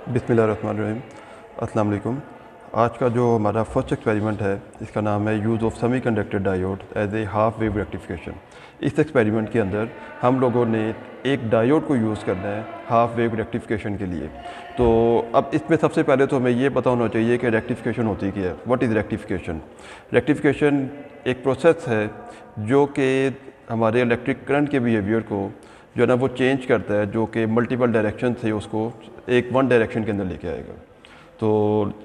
बिस्मिल्लाहिर्रहमानिर्रहीम। अस्सलाम वालेकुम। आज का जो हमारा फर्स्ट एक्सपेरिमेंट है इसका नाम है use of semiconductor diode as a half wave rectification. इस एक्सपेरिमेंट के अंदर हम लोगों ने एक डायोड को यूज़ करना है हाफ वेव रेक्टिफिकेशन के लिए। तो अब इसमें सबसे पहले तो हमें ये पता होना चाहिए कि रेक्टिफिकेशन होती क्या है। What is rectification? रेक्टिफिकेशन एक प्रोसेस है जो कि हमारे इलेक्ट्रिक करंट के बिहेवियर को जो है ना वो चेंज करता है, जो कि मल्टीपल डायरेक्शन से उसको एक वन डायरेक्शन के अंदर लेके आएगा। तो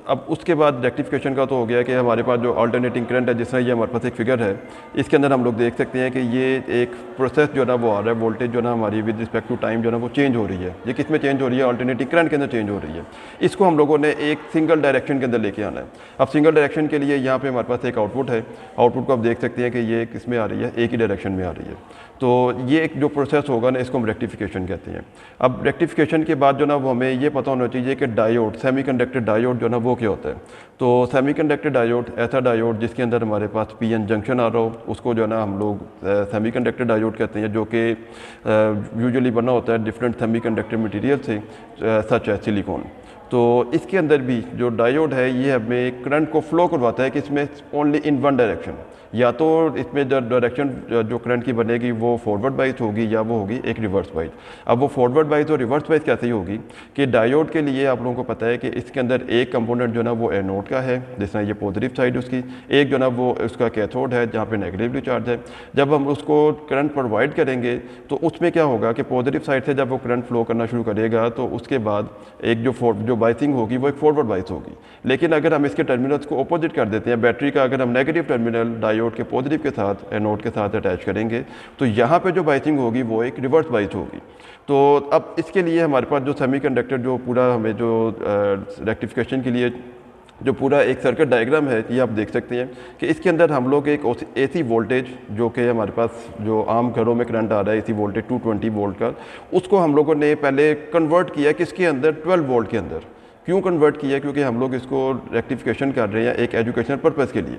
अब उसके बाद रेक्टिफिकेशन का तो हो गया कि हमारे पास जो अल्टरनेटिंग करंट है, जिस तरह ये हमारे पास एक फिगर है, इसके अंदर हम लोग देख सकते हैं कि ये एक प्रोसेस जो है ना वो आ रहा है, वोल्टेज जो है ना हमारी विद रिस्पेक्ट टू टाइम जो है ना वो चेंज हो रही है। ये किस में चेंज हो रही है? अल्टरनेटिंग करंट के अंदर चेंज हो रही है। इसको हम लोगों ने एक सिंगल डायरेक्शन के अंदर लेके आना है। अब सिंगल डायरेक्शन के लिए यहाँ पे हमारे पास एक आउटपुट है। आउटपुट को आप देख सकते हैं कि ये किस में आ रही है, एक ही डायरेक्शन में आ रही है। तो ये एक जो प्रोसेस होगा ना, इसको हम रेक्टिफिकेशन कहते हैं। अब रेक्टिफिकेशन के बाद जो ना वो हमें ये पता होना चाहिए कि डायोड, सेमीकंडक्टर डायोड जो ना वो क्या होता है। तो सेमीकंडक्टर डायोड ऐसा डायोड जिसके अंदर हमारे पास पीएन जंक्शन आ रहा हो, उसको जो है ना हम लोग सेमीकंडक्टर डायोड कहते हैं, जो कि यूजुअली बना होता है डिफरेंट सेमीकंडक्टर मटेरियल से, सच है सिलिकॉन। तो इसके अंदर भी जो डायोड है ये हमें करंट को फ्लो करवाता है कि इसमें ओनली इन वन डायरेक्शन, या तो इसमें जो डायरेक्शन जो करंट की बनेगी वो फॉरवर्ड बाइस होगी या वो होगी एक रिवर्स बाइस। अब वो फॉरवर्ड बाइस और रिवर्स बाइस कैसे ही होगी कि डायोड के लिए आप लोगों को पता है कि इसके अंदर एक कंपोनेंट जो ना वो एनोड का है, जिस तरह ये पॉजिटिव साइड उसकी, एक जो ना वो उसका कैथोड है जहाँ पे नेगेटिवली चार्ज है। जब हम उसको करंट प्रोवाइड करेंगे तो उसमें क्या होगा कि पॉजिटिव साइड से जब वो करंट फ्लो करना शुरू करेगा तो उसके बाद एक जो बाइसिंग होगी वो एक फॉरवर्ड बाइस होगी। लेकिन अगर हम इसके टर्मिनल्स को अपोजिट कर देते हैं, बैटरी का अगर हम नेगेटिव टर्मिनल डायोड के पॉजिटिव के साथ एनोड के साथ अटैच करेंगे तो यहाँ पे जो बाइसिंग होगी वो एक रिवर्स बाइस होगी। तो अब इसके लिए हमारे पास जो सेमीकंडक्टर जो पूरा हमें जो रेक्टिफिकेशन के लिए जो पूरा एक सर्किट डायग्राम है, ये आप देख सकते हैं कि इसके अंदर हम लोग एक एसी वोल्टेज जो कि हमारे पास जो आम घरों में करंट आ रहा है एसी वोल्टेज 220 वोल्ट का, उसको हम लोगों ने पहले कन्वर्ट किया किसके अंदर, 12 वोल्ट के अंदर। क्यों कन्वर्ट किया? क्योंकि हम लोग इसको रेक्टिफिकेशन कर रहे हैं एक एजुकेशनल पर्पज़ के लिए,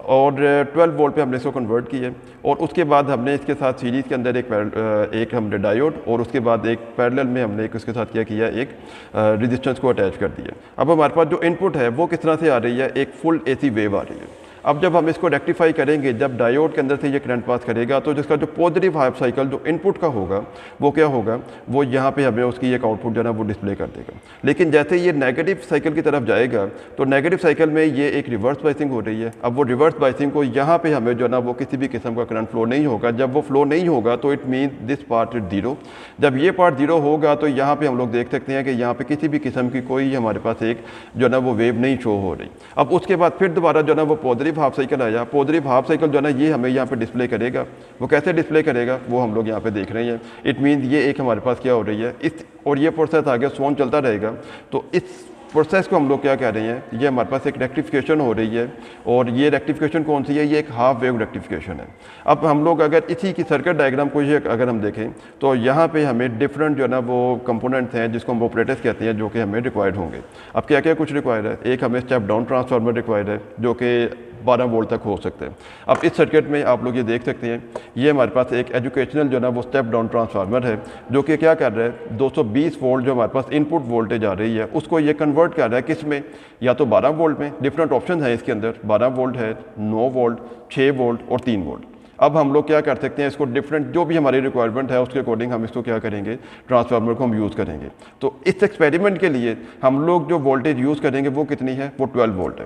और 12 वोल्ट पे हमने इसको कन्वर्ट किया। और उसके बाद हमने इसके साथ सीरीज़ के अंदर एक हमने डायोड, और उसके बाद एक पैरेलल में हमने एक उसके साथ क्या किया, एक रेजिस्टेंस को अटैच कर दिया। अब हमारे पास जो इनपुट है वो किस तरह से आ रही है, एक फुल एसी वेव आ रही है। अब जब हम इसको रेक्टिफाई करेंगे, जब डायोड के अंदर से ये करंट पास करेगा तो जिसका जो पॉजिटिव हाफ साइकिल जो इनपुट का होगा वो क्या होगा, वो यहाँ पे हमें उसकी एक आउटपुट जो है ना वो डिस्प्ले कर देगा। लेकिन जैसे ये नेगेटिव साइकिल की तरफ जाएगा तो नेगेटिव साइकिल में ये एक रिवर्स बाइसिंग हो रही है। अब वो रिवर्स बाइसिंग को यहाँ पे हमें जो है ना वो किसी भी किस्म का करंट फ्लो नहीं होगा। जब वो फ्लो नहीं होगा तो it mean this part is zero. जब ये पार्ट जीरो होगा तो यहाँ पे हम लोग देख सकते हैं कि यहाँ पे किसी भी किस्म की कोई हमारे पास एक जो है ना वो वेव नहीं शो हो रही। अब उसके बाद फिर दोबारा जो है ना वो पॉजिटिव हाफ साइकिल आया। पॉजिटिव हाफ साइकिल जो है ना ये हमें यहाँ पे डिस्प्ले करेगा। वो कैसे डिस्प्ले करेगा वो हम लोग यहाँ पे देख रहे हैं। इट मीन ये एक हमारे पास क्या हो रही है इस, और ये प्रोसेस आगे स्वॉन चलता रहेगा। तो इस प्रोसेस को हम लोग क्या कह रहे हैं, ये हमारे पास एक रेक्टिफिकेशन हो रही है। और ये रेक्टिफिकेशन कौन सी है, ये एक हाफ वेव रेक्टिफिकेशन है। अब हम लोग अगर इसी की सर्किट डायग्राम को ये अगर हम देखें तो यहाँ पे हमें डिफरेंट जो है ना वो कंपोनेंट्स हैं जिसको हम ऑपरेटर्स कहते हैं, जो कि हमें रिक्वायर्ड होंगे। अब क्या क्या कुछ रिक्वायर्ड है, एक हमें स्टेप डाउन ट्रांसफार्मर रिक्वायर्ड है जो कि 12 वोल्ट तक हो सकते हैं। अब इस सर्किट में आप लोग ये देख सकते हैं, ये हमारे पास एक एजुकेशनल जो है ना वो स्टेप डाउन ट्रांसफार्मर है जो कि क्या कर रहा है, 220 वोल्ट जो हमारे पास इनपुट वोल्टेज आ रही है उसको ये कन्वर्ट कर रहा है किस में, या तो 12 वोल्ट में। डिफरेंट ऑप्शन है इसके अंदर, 12 वोल्ट है, 9 वोल्ट, 6 वोल्ट और 3 वोल्ट। अब हम लोग क्या कर सकते हैं, इसको डिफरेंट जो भी हमारी रिक्वायरमेंट है उसके अकॉर्डिंग हम इसको क्या करेंगे, ट्रांसफार्मर को हम यूज़ करेंगे। तो इस एक्सपेरिमेंट के लिए हम लोग जो वोल्टेज यूज़ करेंगे वो कितनी है, वो 12 वोल्ट है।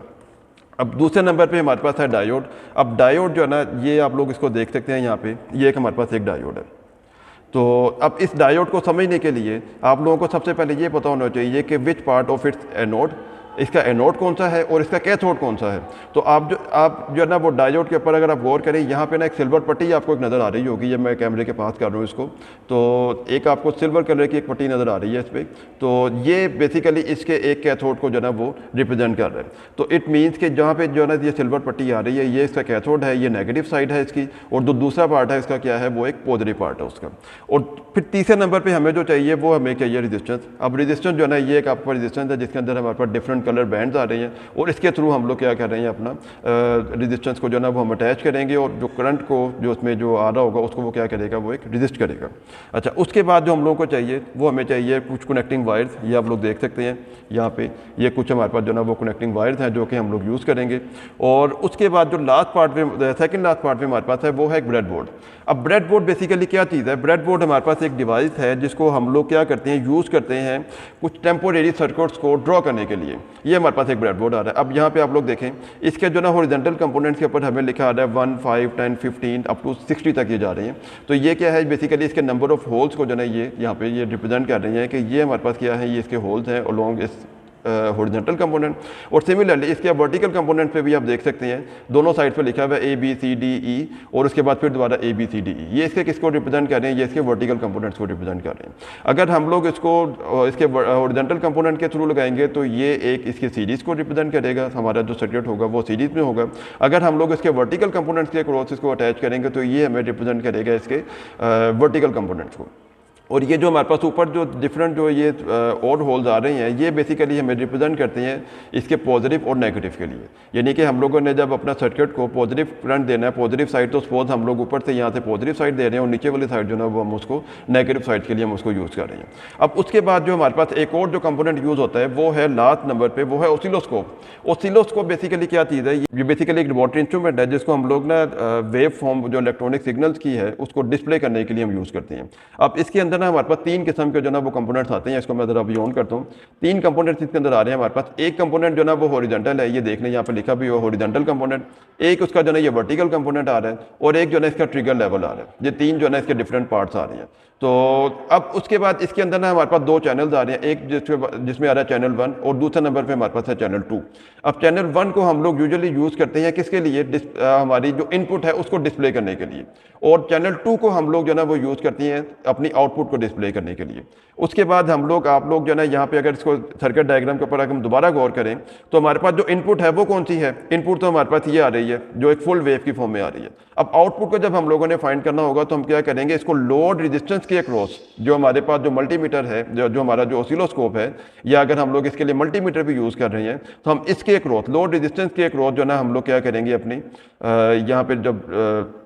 अब दूसरे नंबर पे हमारे पास है डायोड। अब डायोड जो है ना ये आप लोग इसको देख सकते हैं, यहाँ पे ये एक हमारे पास एक डायोड है। तो अब इस डायोड को समझने के लिए आप लोगों को सबसे पहले ये पता होना चाहिए कि which part of its anode, इसका एनोड कौन सा है और इसका कैथोड कौन सा है। तो आप जो है ना वो डायोड के ऊपर अगर आप गौर करें, यहाँ पे ना एक सिल्वर पट्टी आपको एक नज़र आ रही होगी। ये मैं कैमरे के पास कर रहा हूँ इसको, तो एक आपको सिल्वर कलर की एक पट्टी नज़र आ रही है इस पर। तो ये बेसिकली इसके एक कैथोड को जो है ना वो रिप्रेजेंट कर रहा है। तो इट मीन्स कि जहाँ पे जो है ना ये सिल्वर पट्टी आ रही है ये इसका कैथोड है, ये नेगेटिव साइड है इसकी, और जो दूसरा पार्ट है इसका क्या है, वो एक पॉजिटिव पार्ट है उसका। और फिर तीसरे नंबर पर हमें जो चाहिए वो हमें चाहिए रेजिस्टेंस। अब रेजिस्टेंस जो है ना ये एक आपका रेजिस्टेंस है जिसके अंदर हमारे पास डिफरेंट डिफरेंट कलर बैंड्स आ रहे हैं और इसके थ्रू हम लोग क्या कर रहे हैं अपना रेजिस्टेंस को जो ना वो हम अटैच करेंगे और जो करंट को जो उसमें जो आ रहा होगा उसको वो क्या करेगा, वो एक रेजिस्ट करेगा। अच्छा, उसके बाद जो हम लोगों को चाहिए वो हमें चाहिए कुछ कनेक्टिंग वायर्स। ये आप लोग देख सकते हैं यहाँ पे, ये कुछ हमारे पास जो ना वो कनेक्टिंग वायर्स हैं जो कि हम लोग यूज़ करेंगे। और उसके बाद जो लास्ट पार्ट में, सेकंड लास्ट पार्ट में हमारे पास है वो है ब्रेड बोर्ड। अब ब्रेड बोर्ड बेसिकली क्या चीज़ है? ब्रेड बोर्ड हमारे पास एक डिवाइस है जिसको हम लोग क्या करते हैं, यूज़ करते हैं कुछ टेम्पोरेरी सर्किट्स को ड्रॉ करने के लिए। ये हमारे पास एक ब्रेड बोर्ड आ रहा है। अब यहाँ पे आप लोग देखें, इसके जो ना हॉरिजॉन्टल कंपोनेंट्स के ऊपर हमें लिखा आ रहा है 1, 5, 10, 15 अप टू 60 तक ये जा रही हैं। तो ये क्या है, बेसिकली इसके नंबर ऑफ होल्स को जो ना ये यहाँ पे ये रिप्रेजेंट कर रही हैं कि ये हमारे पास क्या है, ये इसके होल्स हैं अलोंग इस हॉरिजॉन्टल कंपोनेंट। और सिमिलरली इसके वर्टिकल कंपोनेंट पे भी आप देख सकते हैं, दोनों साइड पे लिखा हुआ है ABCDE और उसके बाद फिर दोबारा ABCDE। ये इसके किसको रिप्रेजेंट कर रहे हैं? ये इसके वर्टिकल कंपोनेंट्स को रिप्रेजेंट कर रहे हैं। अगर हम लोग इसको इसके हॉरिजॉन्टल कंपोनेंट के थ्रू लगाएंगे तो ये एक इसके सीरीज़ को रिप्रेजेंट करेगा, हमारा जो सर्किट होगा वो सीरीज़ में होगा। अगर हम लोग इसके वर्टिकल कंपोनेंट्स के क्रॉस इसको अटैच करेंगे तो ये हमें रिप्रेजेंट करेगा इसके वर्टिकल कंपोनेंट्स को। और ये जो हमारे पास ऊपर जो डिफरेंट जो ये और होल्स आ रहे हैं, ये बेसिकली हमें रिप्रेजेंट करते हैं इसके पॉजिटिव और नेगेटिव के लिए। यानी कि हम लोगों ने जब अपना सर्किट को पॉजिटिव करंट देना है, पॉजिटिव साइड, तो सपोज हम लोग ऊपर से यहाँ से पॉजिटिव साइड दे रहे हैं और नीचे वाली साइड जो ना वो हम उसको नेगेटिव साइड के लिए हम उसको यूज़ कर रहे हैं। अब उसके बाद जो हमारे पास एक और जो कंपोनेंट यूज़ होता है वो है लास्ट नंबर पर, वो है ऑसिलोस्कोप। ऑसिलोस्कोप बेसिकली क्या चीज़ है? ये बेसिकली एक रिमोट इंस्ट्रूमेंट है जिसको हम लोग ना वेव फॉर्म जो इलेक्ट्रॉनिक सिग्नल्स की है उसको डिस्प्ले करने के लिए हम यूज़ करते हैं। अब इसके अंदर ना हमारे पास 3 के जो ना वो कंपोनेंट्स आते हैं। इसको मैं ज़रा अभी ऑन करता हूँ। 3 कंपोनेंट्स इसके अंदर आ रहे हैं हमारे पास। एक कंपोनेंट जो ना वो हॉरिजॉन्टल है, ये देख लें यहाँ पे लिखा भी हो हॉरिजॉन्टल कंपोनेंट। एक उसका जो ना ये वर्टिकल कंपोनेंट आ रहा है और एक जो ना इसका ट्रिगर लेवल आ रहा है। ये 3 जो ना इसके डिफरेंट पार्ट्स आ रहे हैं। तो अब उसके बाद इसके अंदर ना हमारे पास 2 चैनल्स आ रहे हैं, एक जिसमें आ रहा है चैनल 1 और दूसरे नंबर पे हमारे पास है चैनल 2। अब चैनल 1 को हम लोग यूजुअली यूज़ करते हैं किसके लिए? हमारी जो इनपुट है उसको डिस्प्ले करने के लिए। और चैनल 2 को हम लोग जो ना वो यूज़ करते हैं अपनी आउटपुट को डिस्प्ले करने के लिए। उसके बाद आप लोग जो ना यहाँ पे अगर इसको सर्किट डायग्राम के ऊपर अगर हम दोबारा गौर करें तो हमारे पास जो इनपुट है वो कौन सी है? इनपुट तो हमारे पास ये आ रही है जो एक फुल वेव की फॉर्म में आ रही है। अब आउटपुट को जब हम लोगों ने फाइंड करना होगा तो हम क्या करेंगे, इसको लोड रेजिस्टेंस के अक्रॉस जो हमारे पास जो मल्टीमीटर है, जो हमारा जो ऑसिलोस्कोप है, या अगर हम लोग इसके लिए मल्टीमीटर भी यूज़ कर रहे हैं तो हम इसके अक्रॉस लोड रेजिस्टेंस के अक्रॉस जो ना हम लोग क्या करेंगे अपनी यहाँ पे जब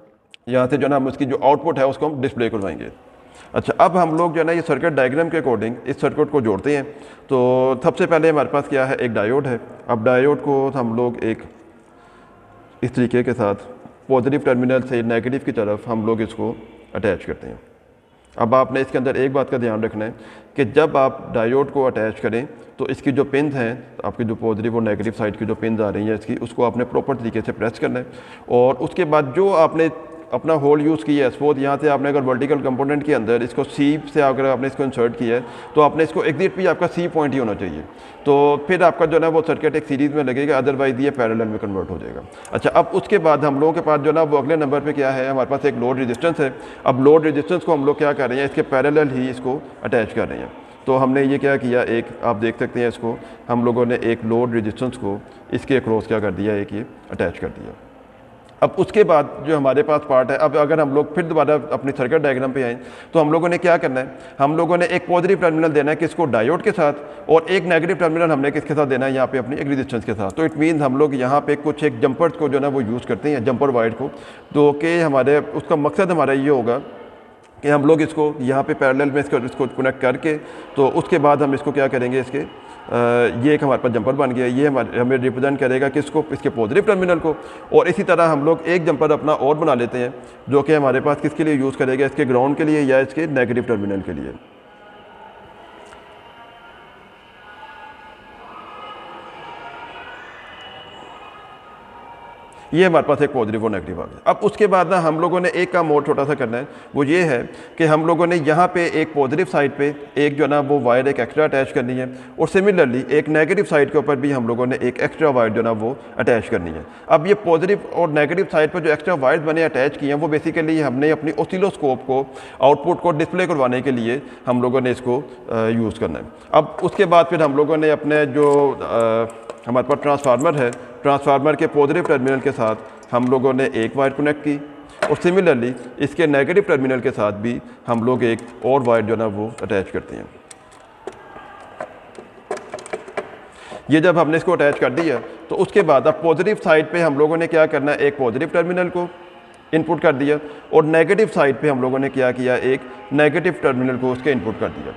यहाँ से जो ना हम उसकी जो आउटपुट है उसको हम डिस्प्ले करवाएंगे। अच्छा, अब हम लोग जो है ना ये सर्किट डायग्राम के अकॉर्डिंग इस सर्किट को जोड़ते हैं। तो सबसे पहले हमारे पास क्या है, एक डायोड है। अब डायोड को हम लोग एक इस तरीके के साथ पॉजिटिव टर्मिनल से नेगेटिव की तरफ हम लोग इसको अटैच करते हैं। अब आपने इसके अंदर एक बात का ध्यान रखना है कि जब आप डायोड को अटैच करें तो इसकी जो पिन हैं, आपकी जो पॉजिटिव और नेगेटिव साइड की जो पिन आ रही हैं इसकी, उसको आपने प्रॉपर तरीके से प्रेस करना है। और उसके बाद जो आपने अपना होल यूज़ किया है, सपोज यहाँ से आपने अगर वर्टिकल कंपोनेंट के अंदर इसको सी से अगर आपने इसको इंसर्ट किया है तो आपने इसको एग्जिट भी आपका सी पॉइंट ही होना चाहिए। तो फिर आपका जो ना वो सर्किट एक सीरीज़ में लगेगा, अदरवाइज ये पैरेलल में कन्वर्ट हो जाएगा। अच्छा, अब उसके बाद हम लोगों के पास जो ना वो अगले नंबर पे क्या है, हमारे पास एक लोड रेजिस्टेंस है। अब लोड रेजिस्टेंस को हम लोग क्या कर रहे हैं, इसके पैरेलल ही इसको अटैच कर रहे हैं। तो हमने ये क्या किया, एक आप देख सकते हैं इसको हम लोगों ने एक लोड रेजिस्टेंस को इसके अक्रॉस क्या कर दिया, एक ये अटैच कर दिया। अब उसके बाद जो हमारे पास पार्ट है, अब अगर हम लोग फिर दोबारा अपनी सर्किट डायग्राम पे आएँ तो हम लोगों ने क्या करना है, हम लोगों ने एक पॉजिटिव टर्मिनल देना है किसको, डायोड के साथ, और एक नेगेटिव टर्मिनल हमने किसके साथ देना है, यहाँ पे अपनी एक रेजिस्टेंस के साथ। तो इट मीन्स हम लोग यहाँ पे कुछ एक जंपर्स को जो ना वो यूज़ करते हैं, जंपर वायर को। तो कि हमारे उसका मकसद हमारा ये होगा कि हम लोग इसको यहाँ पे पैरेलल में इसको कनेक्ट करके, तो उसके बाद हम इसको क्या करेंगे, इसके ये एक हमारे पास जंपर बन गया। ये हमें रिप्रेजेंट करेगा किसको, इसके पॉजिटिव टर्मिनल को। और इसी तरह हम लोग एक जंपर अपना और बना लेते हैं जो कि हमारे पास किसके लिए यूज़ करेगा, इसके ग्राउंड के लिए या इसके नेगेटिव टर्मिनल के लिए। ये हमारे पास एक पॉजिटिव और नेगेटिव आ गया। अब उसके बाद ना हम लोगों ने एक काम और छोटा सा करना है, वो ये है कि हम लोगों ने यहाँ पे एक पॉजिटिव साइड पे एक जो ना वो वायर एक एक्स्ट्रा अटैच करनी है, और सिमिलरली एक नेगेटिव साइड के ऊपर भी हम लोगों ने एक एक्स्ट्रा वायर जो ना वो अटैच करनी है। अब ये पॉजिटिव और नेगेटिव साइड पर जो एक्स्ट्रा वायर मैंने अटैच किए हैं वो बेसिकली हमने अपनी ऑसिलोस्कोप को आउटपुट को डिस्प्ले करवाने के लिए हम लोगों ने इसको यूज़ करना है। अब उसके बाद फिर हम लोगों ने अपने जो हमारे पास ट्रांसफार्मर है, ट्रांसफार्मर के पॉजिटिव टर्मिनल के साथ हम लोगों ने एक वायर कनेक्ट की, और सिमिलरली इसके नेगेटिव टर्मिनल के साथ भी हम लोग एक और वायर जो ना वो अटैच करते हैं। ये जब हमने इसको अटैच कर दिया तो उसके बाद अब पॉजिटिव साइड पे हम लोगों ने क्या करना है, एक पॉजिटिव टर्मिनल को इनपुट कर दिया और नेगेटिव साइड पे हम लोगों ने क्या किया, एक नेगेटिव टर्मिनल को उसके इनपुट कर दिया।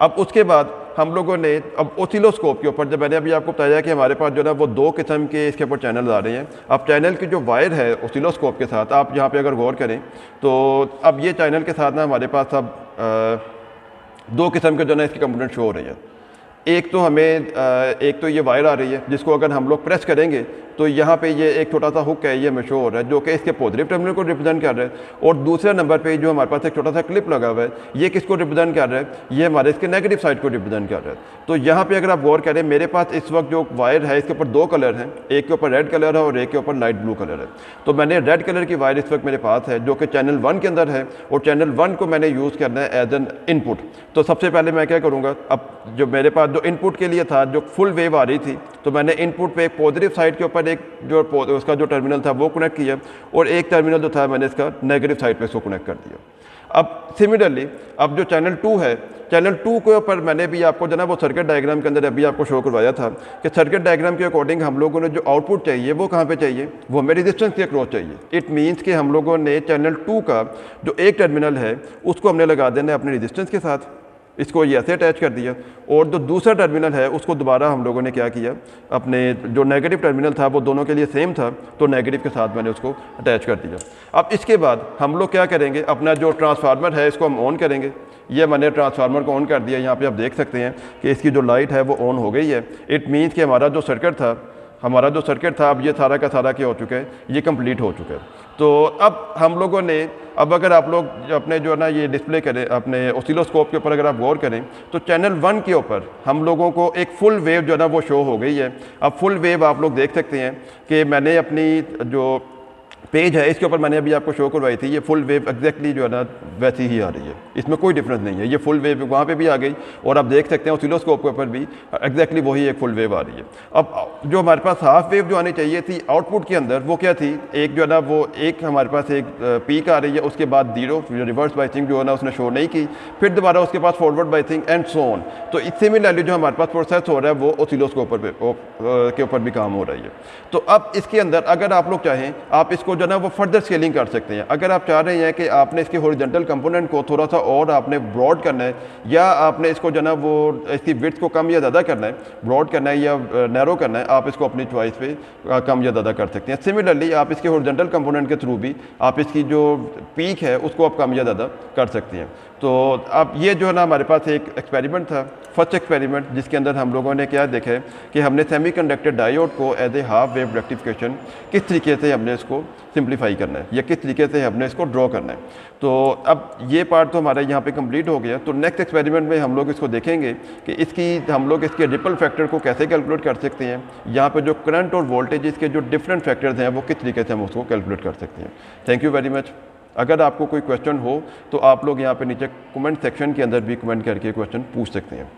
अब उसके बाद हम लोगों ने अब ओसिलोस्कोप के ऊपर, जब मैंने अभी आपको बताया कि हमारे पास जो है वो 2 किस्म के इसके ऊपर चैनल आ रहे हैं। अब चैनल की जो वायर है ओसिलोस्कोप के साथ, आप यहाँ पे अगर गौर करें तो अब ये चैनल के साथ ना हमारे पास अब 2 किस्म के जो है इसके कंपोनेंट शो हो रहे हैं। एक तो हमें एक तो ये वायर आ रही है जिसको अगर हम लोग प्रेस करेंगे तो यहाँ पे ये एक छोटा सा हुक है, ये हमें शो हो रहा है जो कि इसके पॉजिटिव टर्मिनल को रिप्रेजेंट कर रहा है। और दूसरे नंबर पे जो हमारे पास एक छोटा सा क्लिप लगा हुआ है, ये किसको रिप्रेजेंट कर रहा है, ये हमारे इसके नेगेटिव साइड को रिप्रेजेंट कर रहा है। तो यहाँ पे अगर आप गौर करें, मेरे पास इस वक्त जो वायर है इसके ऊपर 2 कलर हैं, एक के ऊपर रेड कलर है और एक के ऊपर लाइट ब्लू कलर है। तो मैंने रेड कलर की वायर इस वक्त मेरे पास है जो कि चैनल 1 के अंदर है और चैनल 1 को मैंने यूज़ करना है एज एन इनपुट। तो सबसे पहले मैं क्या करूँगा, अब जो मेरे पास जो इनपुट के लिए था, जो फुल वेव आ रही थी, तो मैंने इनपुट पे पॉजिटिव साइड के ऊपर एक जो उसका जो टर्मिनल था वो कनेक्ट किया और एक टर्मिनल जो था मैंने इसका नेगेटिव साइड पे इसको कनेक्ट कर दिया। अब सिमिलरली अब जो चैनल 2 है, चैनल 2 के ऊपर मैंने भी आपको जो ना वो सर्किट डायग्राम के अंदर अभी आपको शो करवाया था कि सर्किट डायग्राम के अकॉर्डिंग हम लोगों ने जो आउटपुट चाहिए वो कहाँ पे चाहिए, वो हमें रेजिस्टेंस के अक्रॉस चाहिए। इट मीन्स कि हम लोगों ने चैनल 2 का जो एक टर्मिनल है उसको हमने लगा देना है अपने रेजिस्टेंस के साथ, इसको ये ऐसे अटैच कर दिया। और जो दूसरा टर्मिनल है उसको दोबारा हम लोगों ने क्या किया, अपने जो नेगेटिव टर्मिनल था वो दोनों के लिए सेम था, तो नेगेटिव के साथ मैंने उसको अटैच कर दिया। अब इसके बाद हम लोग क्या करेंगे, अपना जो ट्रांसफार्मर है इसको हम ऑन करेंगे। ये मैंने ट्रांसफार्मर को ऑन कर दिया, यहाँ पे आप देख सकते हैं कि इसकी जो लाइट है वो ऑन हो गई है। इट मीन्स कि हमारा जो सर्किट था अब ये सारा का सारा क्या हो चुका है, ये कंप्लीट हो चुका है। तो अब हम लोगों ने, अब अगर आप लोग अपने जो है ना ये डिस्प्ले करें अपने ओसिलोस्कोप के ऊपर, अगर आप गौर करें तो चैनल 1 के ऊपर हम लोगों को एक फुल वेव जो है ना वो शो हो गई है। अब फुल वेव आप लोग देख सकते हैं कि मैंने अपनी जो पेज है इसके ऊपर मैंने अभी आपको शो करवाई थी, ये फुल वेव एग्जैक्टली जो है ना वैसी ही आ रही है, इसमें कोई डिफरेंस नहीं है। ये फुल वेव वहाँ पे भी आ गई और आप देख सकते हैं ओसिलोस्कोप के ऊपर भी एग्जैक्टली वही एक फुल वेव आ रही है। अब जो हमारे पास हाफ वेव जो आनी चाहिए थी आउटपुट के अंदर, वो क्या थी, एक जो है ना वो एक हमारे पास एक पीक आ रही है, उसके बाद 0 रिवर्स बाइसिंग जो है ना उसने शो नहीं की, फिर दोबारा उसके पास forward biasing and so on. तो सिमिलरली जो हमारे पास प्रोसेस हो रहा है वो ओसिलोस्कोप के ऊपर भी काम हो रही है। तो अब इसके अंदर अगर आप लोग चाहें, आप इसको जो ना वो फर्दर स्केलिंग कर सकते हैं। अगर आप चाह रहे हैं कि आपने इसके हॉरिजॉन्टल कंपोनेंट को थोड़ा सा और आपने ब्रॉड करना है, या आपने इसको जो ना वो इसकी विड्थ को कम या ज़्यादा करना है, ब्रॉड करना है या नैरो करना है, आप इसको अपनी चॉइस पे कम या ज़्यादा कर सकते हैं। सिमिलरली आप इसके हॉरिजॉन्टल कंपोनेंट के थ्रू भी आप इसकी जो पीक है उसको आप कम या ज़्यादा कर सकते हैं। तो अब ये जो है ना हमारे पास एक एक्सपेरिमेंट था, फर्स्ट एक्सपेरिमेंट, जिसके अंदर हम लोगों ने क्या देखा है कि हमने सेमीकंडक्टर डायोड को as a half wave rectification किस तरीके से हमने इसको सिंप्लीफाई करना है या किस तरीके से हमने इसको ड्रॉ करना है। तो अब ये पार्ट तो हमारा यहाँ पे कंप्लीट हो गया। तो नेक्स्ट एक्सपेरिमेंट में हम लोग इसको देखेंगे कि इसकी हम लोग इसके रिपल फैक्टर को कैसे कैलकुलेट कर सकते हैं, यहाँ पे जो करंट और वोल्टेज के जो डिफरेंट फैक्टर्स हैं वो किस तरीके से हम उसको कैलकुलेट कर सकते हैं। Thank you very much. अगर आपको कोई क्वेश्चन हो तो आप लोग यहाँ पे नीचे कमेंट सेक्शन के अंदर भी कमेंट करके क्वेश्चन पूछ सकते हैं।